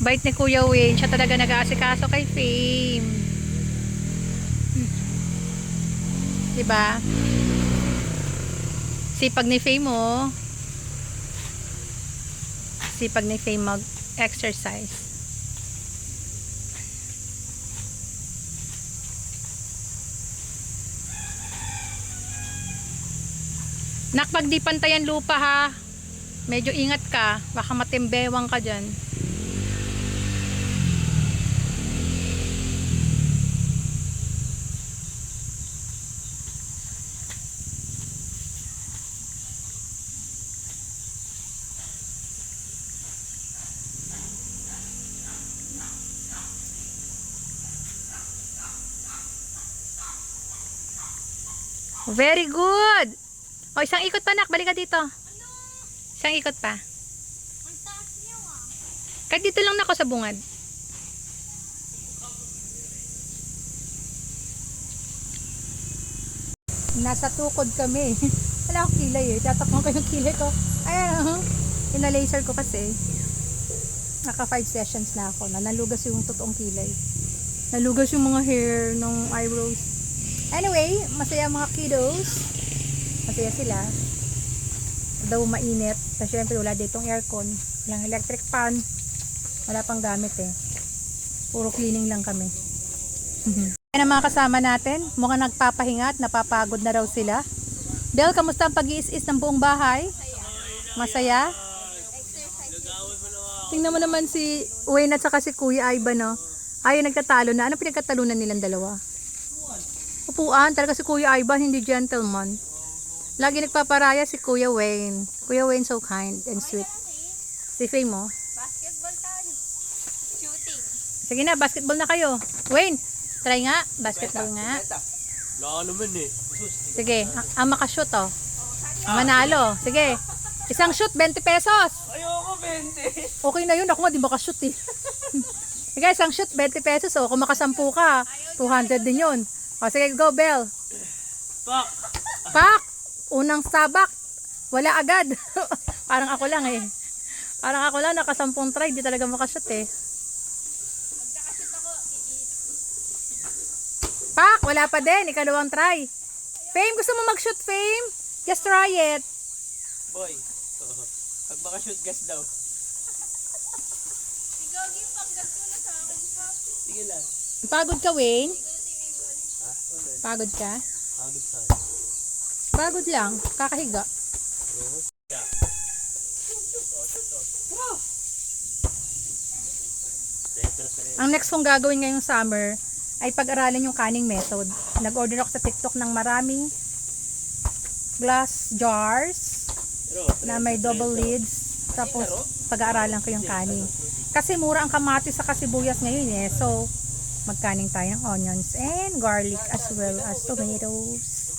Bait ni Kuya Wayne. Siya talaga nag-aasikaso kay Fame. Diba? Sipag ni Fame mo. Sipag ni Fame mag-exercise. Nak, pag di pantayan lupa ha, medyo ingat ka, baka matimbewang ka dyan. Very good! O, isang ikot pa, nak. Balik ka dito. Isang ikot pa. Kahit dito lang na ako sa bungad. Nasa tukod kami. Wala akong kilay eh. Tatakpan ko yung kilay ko. Ayan, ina-laser ko kasi. Naka 5 sessions na ako. Nalugas yung totoong kilay. Nalugas yung mga hair ng eyebrows. Anyway, masaya mga kiddos. Masaya sila. Daw mainit. Kasi syempre wala ditong aircon. Walang electric fan. Wala pang gamit eh. Puro cleaning lang kami. Yan ang mga kasama natin. Mukhang nagpapahinga at napapagod na raw sila. Del, kamusta ang pag-iis-is ng buong bahay? Masaya? Tingnan mo naman si Wayne at saka si Kuya Ivan, no? Ay, nagtatalo na. Ano pinagkatalunan nilang dalawa? Upuan. Talaga si Kuya Ivan, hindi gentleman. Lagi nagpaparaya si Kuya Wayne. Kuya Wayne so kind and sweet. Si Faye mo? Basketball tayo. Shooting. Sige na, basketball na kayo. Wayne, try nga. Basketball nga. Wala naman eh. Sige, ang makashoot oh. Manalo. Sige. Isang shoot, 20 pesos. Ayoko, 20. Okay na yun. Ako nga di makashoot eh. Sige, isang shoot, 20 pesos. O, kung makasampu ka, 200 din yun. O, sige, go, Bell. Pak! Pak! Unang sabak. Wala agad. Parang ako lang eh. Parang ako lang, nakasampung try. Di talaga makashoot eh. Magkakashoot ako, Pak! Wala pa din. Ikalawang try. Fame, gusto mo mag-shoot, Fame? Just try it. Boy. Pag baka shoot gas daw. Ikaw yung panggas mo na sa akin pa. Sige lang. Pagod ka, Wayne? Pagod ka? Pagod tayo. Pagod lang. Kakahiga. Ang next kong gagawin ngayong summer ay pag-aralin yung canning method. Nag-order ako sa TikTok ng maraming glass jars na may double lids. Tapos pag-aaralan ko yung canning. Kasi mura ang kamatis sa kasibuyas ngayon eh. So, mag-canning tayo ng onions and garlic as well as tomatoes.